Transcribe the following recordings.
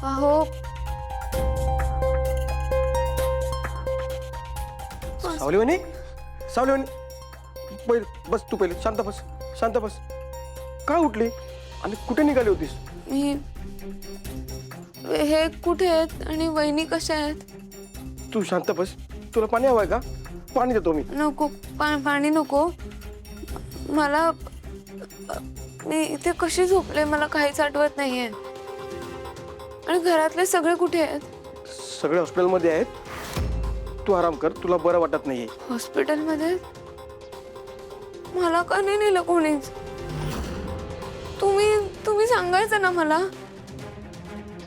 अहो सावली वहिनी, सावली वहिनी, पहिले बस, तू पहिले शांत बस, शांत बस. का उठली आणि कुठे निघाली होतीस? मी हे कुठे आहेत आणि वहिनी कशा आहेत? तू शांत बस. तुला पाणी हवंय का? पाणी देतो मी. नको, पाणी नको मला. मी इथे कशी झोपले मला काहीच आठवत नाहीये. आणि घरातले सगळे कुठे आहेत? सगळे हॉस्पिटलमध्ये आहेत. तू आराम कर, तुला बरं वाटत नाहीये. हॉस्पिटलमध्ये? मला का नाही नेलं कोणीच? तुम्ही सांगायचं ना मला.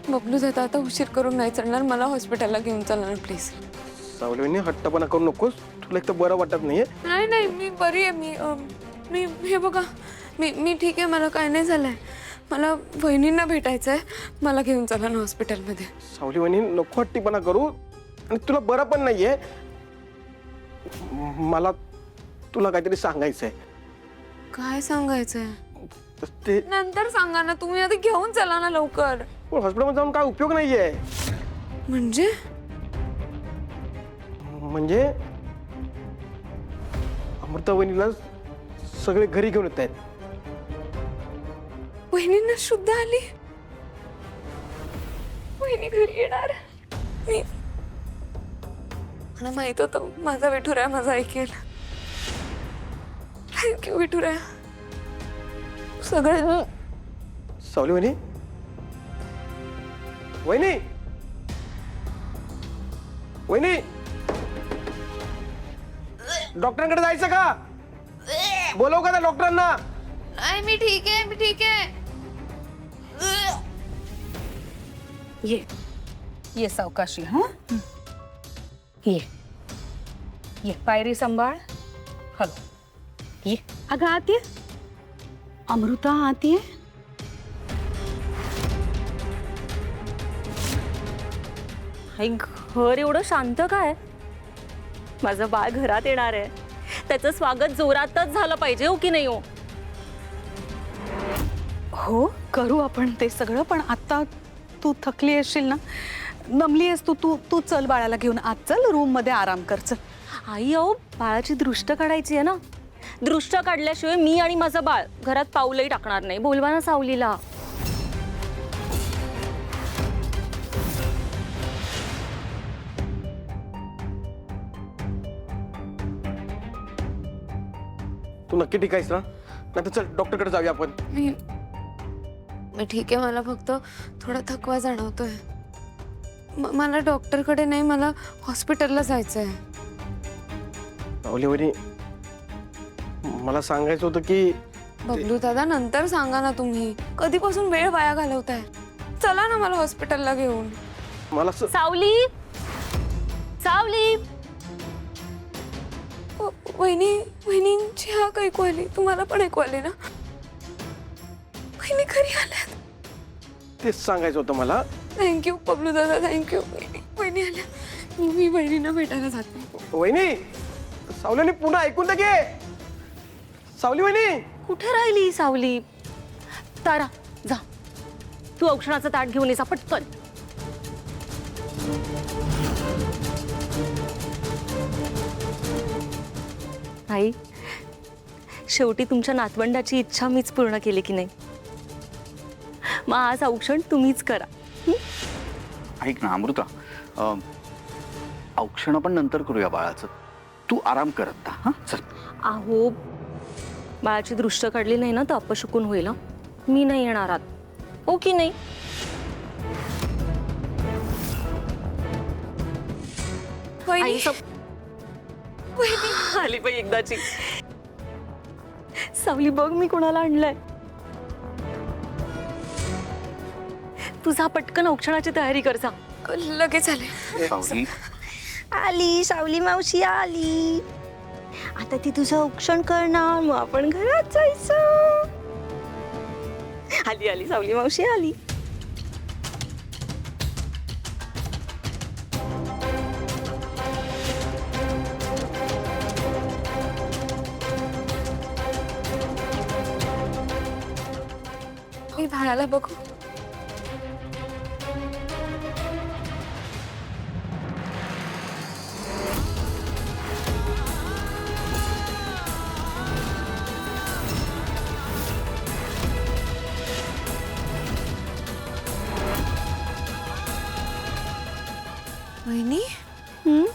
बबलू दादा आता उशीर करून नाही चालणार, मला हॉस्पिटलला घेऊन चालणार प्लीज. सावली वहिनी, हट्टपणा करू नकोस. तुला एक तर बरं वाटत नाहीये. नाही मी बरी आहे. मी हे बघा, मी ठीक आहे, मला काय नाही झालंय. मला वहिनींना भेटायचंय, मला घेऊन चला ना हॉस्पिटलमध्ये. सावली वहिनी, नको हट्टीपणा करू. आणि तुला बरं पण नाहीये. मला तुला काहीतरी सांगायचंय. काय सांगायचंय? ते नंतर सांगा ना, तुम्ही आधी घेऊन चला ना लवकर. हॉस्पिटलमध्ये जाऊन काय उपयोग नाहीये. म्हणजे अमृता वहिनीला सगळे घरी घेऊन येत आहेत. वहिनींना शुद्ध आली. वहिनी घरी येणार. मला माहित होतं माझा विठुराया माझा ऐकेल. थँक्यू विठुराया. सगळे सावली वहिनी, वहिनी, वहिनी, डॉक्टरांकडे जायचं का? बोलव का त्या डॉक्टरांना? नाही, मी ठीक आहे. ये सावकाशी. हाँ, ये पायरी संभाळ. हलो, ये. अगं आत ये. अमृता आत ये. आई, घर एवढं शांत काय? माझं बाळ घरात येणार आहे, त्याचं स्वागत जोरातच झालं पाहिजे, हो की नाही? हो, करू आपण ते सगळं. पण आता तू थकली असशील ना, नमली आहेस तू. तू तू चल, बाळाला घेऊन आत चल, रूम मध्ये आराम कर. चल. आई, अहो, बाळाची दृष्ट काढायची आहे ना. दृष्ट काढल्याशिवाय मी आणि माझं बाळ घरात पाऊलही टाकणार नाही. बोलवा ना सावलीला. तू नक्की ठीक आहेस ना? नाही तर चल डॉक्टरकडे जाऊया आपण. मी ठीक आहे. मला फक्त थोडा थकवा जाणवतोय. मला डॉक्टरकडे नाही, मला हॉस्पिटलला जायचंय. सावली वहिनी, मला सांगायचं होतं की बबलू दादा, नंतर सांगा ना. तुम्ही कधीपासून वेळ वाया घालवताय. चला ना मला हॉस्पिटलला घेऊन. मला सावली, सावली. वहिनींची हाक ऐकू आली. तुम्हाला पण ऐकू आली ना? वहिनी घरी आल्यात. तेच सांगायचं होतं मला. थँक्यू बबलू दादा, थँक्यू. वहिनी आल्या. मी बहिणींना भेटायला जाते. वहिनी, सावली वहिनी, पुन्हा ऐकून तर घे. सावली वहिनी, कुठे राहिली सावली? तारा, जा, तू औषणाचं ताट घेऊन ये, पटकन. आई, शेवटी तुमच्या नातवंडाची इच्छा मीच पूर्ण केली की नाही? मग आज औक्षण तुम्हीच करा. ऐक ना अमृता, औक्षण पण नंतर करूया बाळाचं. तू आराम करत जा. हा, चल. अहो, बाळाची दृष्ट काढली नाही ना तर अपशकुन होईल. हं? मी नाही येणार आत, हो की नाही? आई, आली बाई एकदाची. सावली, बघ मी कोणाला आणलंय. तुझा पटकन औक्षणाची तयारी कर जा. लगेच आले. सावली, आली सावली मावशी आली. आता ती तुझं औक्षण करणार, मग आपण घरात जायचं. आली आली सावली मावशी आली. मी बाळाला बघू. वहिनी हं?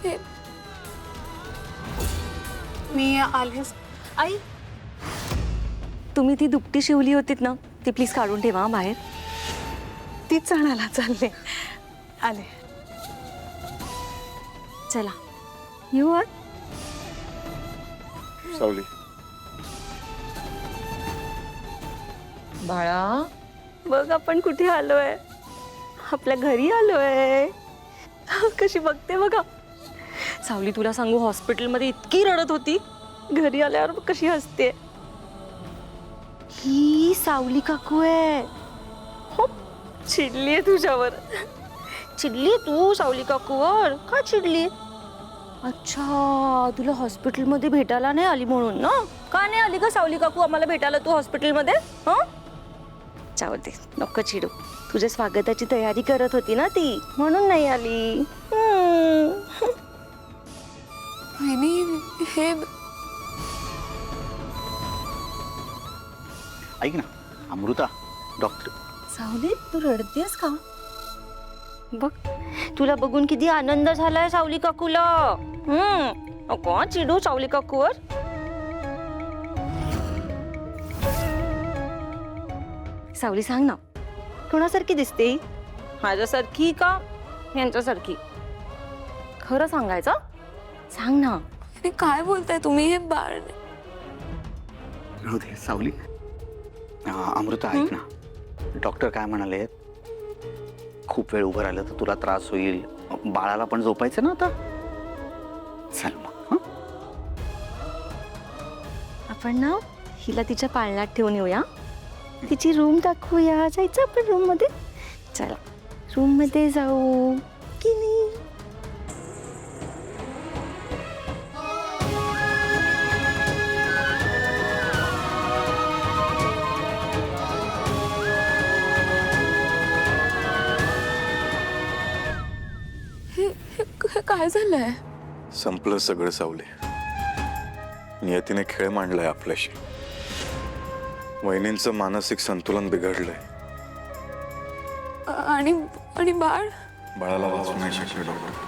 हे मी आलेच. आई तुम्ही ती दुपटी शिवली होतीत ना ती प्लीज काढून ठेवा हं बाहेर. तीच आणायला चालले. आले. चला येऊ आत. सावली बाळा बघ आपण कुठे आलोय. आपल्या घरी आलोय. कशी बघते बघा. सावली तुला सांगू हॉस्पिटलमध्ये इतकी रडत होती घरी आल्यावर कशी हसते. ही सावली काकू आहे. हो चिडलीये तुझ्यावर. चिडली तू सावली काकूवर. का चिडली. अच्छा तुला हॉस्पिटलमध्ये भेटायला नाही आली म्हणून ना. का नाही आली का सावली काकू आम्हाला भेटायला तू हॉस्पिटलमध्ये. हं जाऊ दे नको चिडू. तुझ्या स्वागताची तयारी करत होती ना ती म्हणून नाही आली. वहिनी हे ऐक ना अमृता, डॉक्टर सावली तू रडतेस का. बघ तुला बघून किती आनंद झालाय सावली काकूला. नको चिडू सावली काकूवर. सावली सांग ना कोणासारखी दिसते. माझ्यासारखी का यांच्यासारखी. खरं सांगायचं सांग ना. हे काय बोलताय तुम्ही. हे बाळ राहू दे सावली. अमृता ऐक ना, डॉक्टर काय म्हणाले, खूप वेळ उभं राहिलं तर तुला त्रास होईल. बाळाला पण झोपायचं ना आता. चल मग. हं? आपण ना हिला तिच्या पाळण्यात ठेवून येऊया. तिची रूम दाखवूया. जायचं आपण रूम मध्ये. चला रूम मध्ये जाऊ की नाही. हे काय झालंय. संपलं सगळं सावले. नियतीने खेळ मांडलाय आपल्याशी. वहिनींचं मानसिक संतुलन बिघडलंय. आणि बाळ बाळाला वाचू नाही शकले डॉक्टर.